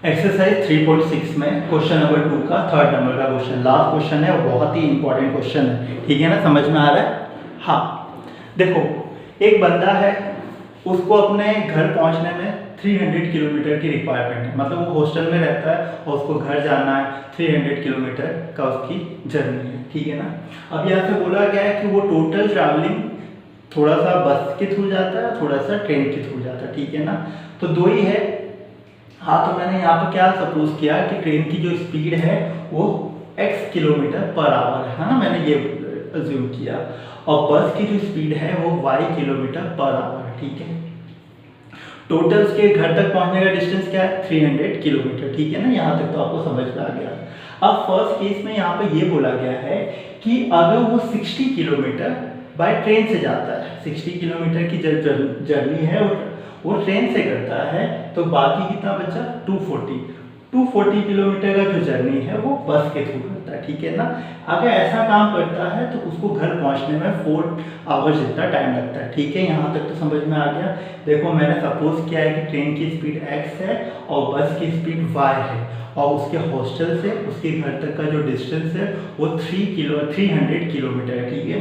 Exercise 3.6 में question number 2 का third number का क्वेश्चन, लास्ट क्वेश्चन है, बहुत ही इंपॉर्टेंट क्वेश्चन है। ठीक है ना, समझ में आ रहा है? हाँ, देखो एक बंदा है, उसको अपने घर पहुंचने में 300 किलोमीटर की रिक्वायरमेंट है, मतलब वो हॉस्टल में रहता है और उसको घर जाना है, 300 किलोमीटर का उसकी जर्नी है। ठीक है ना, अब यहाँ से बोला गया है कि वो टोटल ट्रैवलिंग थोड़ा सा बस के थ्रू जाता है, थोड़ा सा ट्रेन के थ्रू जाता है। ठीक है ना, तो दो ही है। हाँ, तो मैंने यहाँ पर क्या सपोज किया कि ट्रेन की जो स्पीड है वो x किलोमीटर पर आवर है ना, मैंने ये अज्यूम किया, और बस की जो स्पीड है वो y किलोमीटर पर आवर है। ठीक है, टोटल उसके घर तक पहुंचने का डिस्टेंस क्या है? 300 किलोमीटर। ठीक है ना, यहाँ तक तो आपको समझ में आ गया। अब फर्स्ट केस में यहाँ पे ये बोला गया है कि अगर वो 60 किलोमीटर बाय ट्रेन से जाता है, 60 किलोमीटर की जर्नी है वो ट्रेन से करता है, तो बाकी कितना बचा? 240 किलोमीटर का जो जर्नी है वो बस के थ्रू करता है। ठीक है ना, अगर ऐसा काम करता है तो उसको घर पहुंचने में 4 आवर्स जितना टाइम लगता है। ठीक है, यहाँ तक तो समझ में आ गया। देखो मैंने सपोज किया है कि ट्रेन की स्पीड x है और बस की स्पीड y है, और उसके हॉस्टल से उसके घर तक का जो डिस्टेंस है वो 300 किलोमीटर है। ठीक है,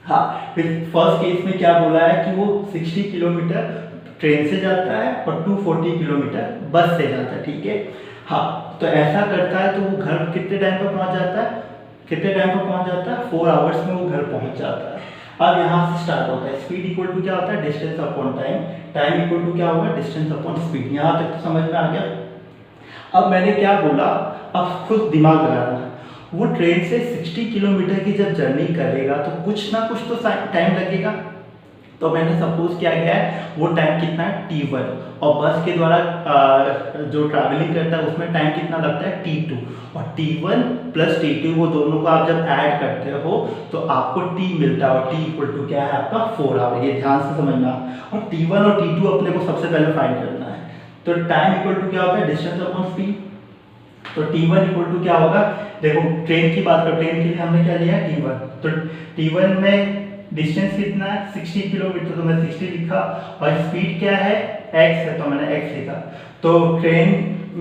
हाँ, फिर फर्स्ट केस में क्या बोला है कि वो 60 किलोमीटर ट्रेन से जाता है और 240 किलोमीटर बस से जाता है। ठीक है, हाँ, तो ऐसा करता है तो वो घर कितने टाइम पर पहुंच जाता है? 4 आवर्स में वो घर पहुंच जाता है। अब यहाँ से स्टार्ट होता है, स्पीड इक्वल टू क्या होता है? Distance upon time, time equal to क्या होगा? Distance upon speed. यहाँ तक तो समझ में आ गया। अब मैंने क्या बोला, अब खुद दिमाग लगाना, वो ट्रेन से 60 किलोमीटर की जब जर्नी करेगा तो कुछ ना कुछ तो टाइम लगेगा। तो मैंने सपोज किया गया है वो टाइम कितना है? T1, और बस के द्वारा जो ट्रैवलिंग करता है उसमें टाइम कितना लगता है? T2, और T1 प्लस T2 वो दोनों को आप जब ऐड करते हो तो आपको T मिलता है, और T इक्वल टू क्या है आपका? 4 आवर। ये ध्यान से समझना। और T1 और T2 अपने को सबसे पहले फाइंड करना है, तो टाइम इक्वल टू क्या होता है? Distance upon speed. तो T1 इक्वल टू क्या होगा? देखो ट्रेन की बात करो, ट्रेन के लिए हमने क्या लिया? T1, तो T1 में डिस्टेंस कितना है? 60 किलोमीटर, तो मैं 60 लिखा, और स्पीड क्या है? x है, तो मैंने x लिखा। तो ट्रेन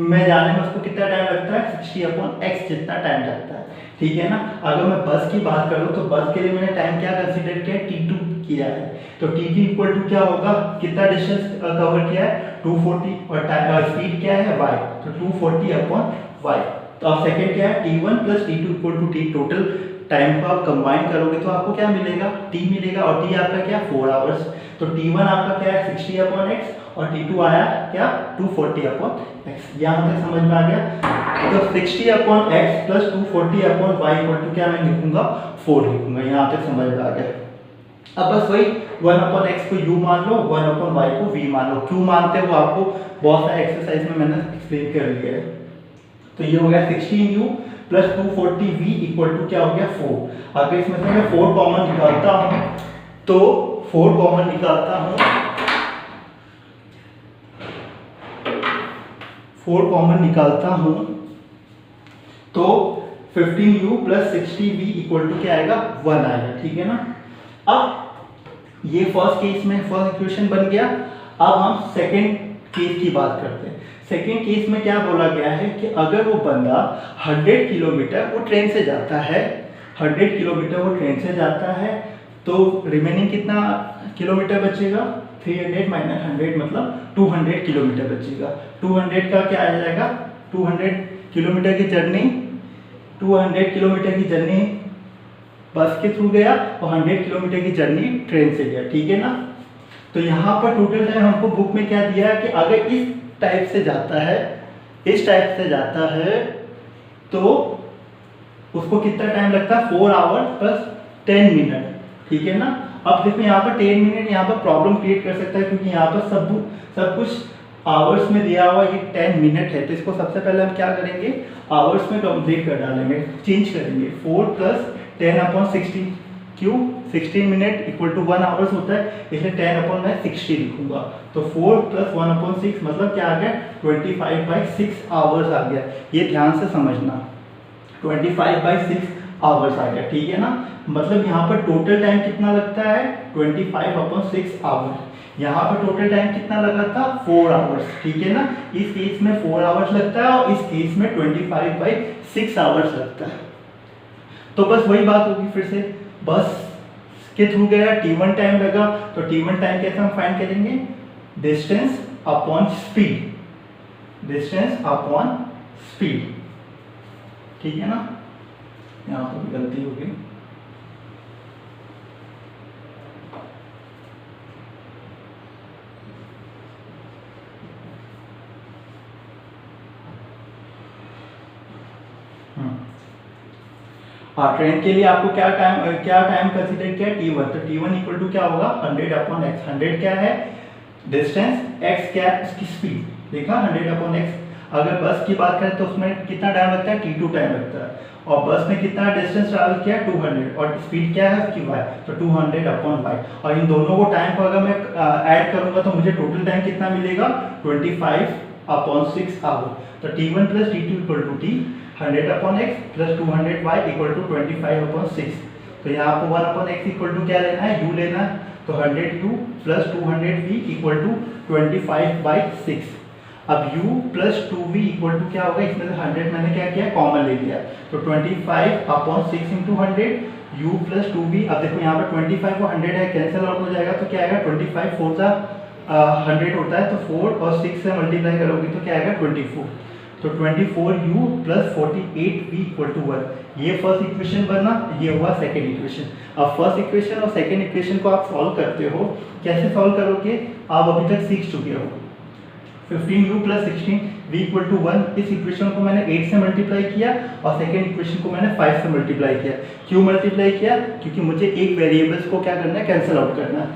में जाने में उसको कितना टाइम लगता है? 60/x जितना टाइम लगता है। ठीक है ना, अगर मैं बस की बात करूँ तो बस के लिए मैंने टाइम क्या कंसीडर किया? T2 किया है, तो T2 इक्वल टू क्या होगा? कितना डिस्टेंस कवर किया है? 240, और स्पीड क्या है? y, तो 240/y। तो अब सेकेंड क्या है? T1 plus T2 equal to T, total time को आप कंबाइन करोगे तो आपको क्या मिलेगा? T मिलेगा, और T आपका क्या? 4 आवर्स। तो T1 आपका क्या है? 60/x, और T2 आया क्या? 240/x। यहाँ तक समझ में आ गया। तो 60/x plus 240/y equal to क्या मैं लिखूंगा? 4 लिखूंगा। यहाँ तक समझ में आ गया। अब बस वही 1/x को u मान लो, 1/y को v मान लो। क्यों मानते हो आपको बहुत सारे एक्सरसाइज में मैंने एक्सप्लेन कर लिया है। तो ये हो गया 16u plus 240v equal to क्या हो गया? 4। अगर इसमें से मैं 4 कॉमन निकालता हूं तो 4 कॉमन निकालता हूं, 4 कॉमन निकालता हूं तो 15u plus 60v equal to क्या आएगा? 1 आएगा। ठीक है ना, अब ये फर्स्ट केस में फर्स्ट इक्वेशन बन गया। अब हम सेकेंड केस की बात करते हैं। सेकेंड केस में क्या बोला गया है कि अगर वो बंदा 100 किलोमीटर वो ट्रेन से जाता है, 100 किलोमीटर वो ट्रेन से जाता है, तो रिमेनिंग कितना किलोमीटर बचेगा? 300 माइनस 100 मतलब 200 किलोमीटर बचेगा। 200 का क्या आ जाएगा? 200 किलोमीटर की जर्नी, 200 किलोमीटर की जर्नी बस के थ्रू गया और 100 किलोमीटर की जर्नी ट्रेन से गया। ठीक है ना, तो यहाँ पर टोटल टाइम हमको बुक में क्या दिया है कि अगर इस टाइप से जाता है, इस टाइप से जाता है तो उसको कितना टाइम लगता है? 4 आवर प्लस 10 मिनट। ठीक है ना, अब देखो यहाँ पर 10 मिनट यहाँ पर प्रॉब्लम क्रिएट कर सकता है, क्योंकि यहाँ पर सब कुछ आवर्स में दिया हुआ, ये 10 मिनट है, तो इसको सबसे पहले हम क्या करेंगे? आवर्स में कंप्लीट कर डालेंगे, चेंज करेंगे। 4 प्लस 10/60, क्यों? 16 मिनट इक्वल टू 1 आवर्स होता है, इसलिए 10/60 लिखूंगा। तो 4 प्लस 1/6 मतलब क्या आ गया? 25/6 आवर्स आ गया। ये ध्यान से समझना, 25/6 आवर्स आ गया। ठीक है ना, मतलब यहाँ पर टोटल टाइम कितना लगता है? 25/6 आवर। यहाँ पे टोटल टाइम कितना लगा था 4 आवर्स, ठीक है ना। इस केस में 4 आवर्स लगता है और इस केस में 25/6 आवर्स लगता है। तो बस वही बात होगी, फिर से बस के थ्रू गया, t1 टाइम लगा, तो t1 टाइम कैसे हम फाइंड करेंगे, distance upon speed, distance upon speed, ठीक है ना। यहाँ पर भी गलती हो गई, हाँ ट्रेन के लिए आपको क्या टाइम कंसीडर किया t1, तो t1 इक्वल टू क्या होगा 100/x, 100 क्या है डिस्टेंस, x क्या है उसकी स्पीड, देखा 100/x। अगर बस की बात करें तो उसमें कितना टाइम लगता है t2 टाइम लगता है, और बस में कितना डिस्टेंस ट्रैवल किया 200, और स्पीड क्या है उसकी y, तो 200/y। और इन दोनों को टाइम को अगर मैं ऐड करूंगा तो मुझे टोटल टाइम कितना मिलेगा 25/6 आवर। तो t1 + t2 equal to t 100/x + 200y equal to 25/6। तो यहाँ पर 1/x इक्वल टू क्या लेना है, u लेना है, तो 100u + 200v इक्वल टू 25/6। अब u + 2v इक्वल टू क्या होगा, इसमें से 100 मैंने क्या किया कॉमन ले लिया, तो 25/6 × 100 u + 2v। अब देखो यहाँ पर 25 और 100 है, कैंसिल आउट हो जाएगा, तो क्या आएगा 25 4 सा 100 होता है, तो 4 और 6 से मल्टीप्लाई करोगे तो क्या आएगा 24, तो 24u + 48v इक्वल टू 1। ये फर्स्ट इक्वेशन बना, ये हुआ सेकंड इक्वेशन। अब फर्स्ट इक्वेशन और सेकंड इक्वेशन को आप सॉल्व करते हो, कैसे सॉल्व करोगे, आप अभी तक सीख चुके हो। 15u + 16v इक्वल टू 1, इस इक्वेशन को मैंने 8 से मल्टीप्लाई किया और सेकंड इक्वेशन को मैंने 5 से मल्टीप्लाई किया। क्यों मल्टीप्लाई किया, क्योंकि मुझे एक वेरिएबल्स को क्या करना है कैंसिल आउट करना है।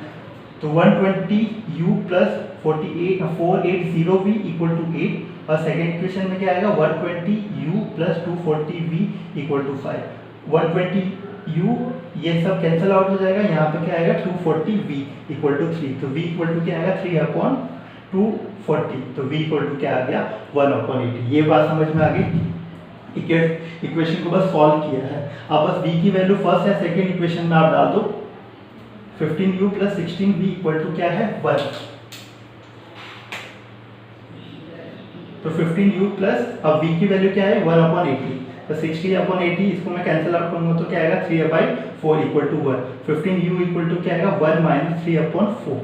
तो 120u + 480v इक्वल टू 8, और सेकेंड इक्वेशन में क्या आएगा 120u + 240v equal to 5। 120u ये सब कैंसिल आउट हो जाएगा, यहाँ पे क्या आएगा 240v इक्वल टू 3, तो v इक्वल टू क्या आएगा 3/240, तो v इक्वल टू क्या आ गया 1/80। ये बात समझ में आ गई। इक्वेशन को बस सॉल्व किया है, अब बस v की वैल्यू फर्स्ट है सेकेंड इक्वेशन में आप डाल दो। 15u + 16v इक्वल टू क्या है 1, तो 15u प्लस अब v की वैल्यू क्या है 1/80, तो 60/80 इसको मैं कैंसिल आउट करूंगा तो क्या आएगा 3/4 equal to 1। 15u equal to क्या आएगा 1 - 3/4,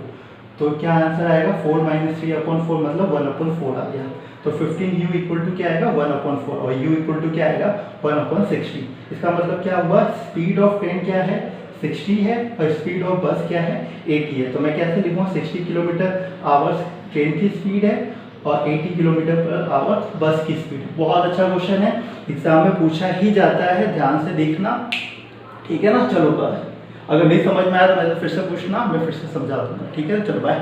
तो क्या आंसर आएगा 4 - 3/4 मतलब 1/4 आ गया। तो 15u इक्वल टू क्या आएगा 1/4 और u इक्वल टू क्या आएगा 1/60। इसका मतलब क्या हुआ, स्पीड ऑफ ट्रेन क्या है 60 है और स्पीड ऑफ बस क्या है 80 है। तो मैं कैसे लिखूँ 60 km/h ट्रेन की स्पीड है और 80 km/h बस की स्पीड। बहुत अच्छा क्वेश्चन है, एग्जाम में पूछा ही जाता है, ध्यान से देखना, ठीक है ना। चलो बाय, अगर नहीं समझ में आया तो मैं फिर से पूछना, मैं फिर से समझा दूंगा, ठीक है। चलो बाय।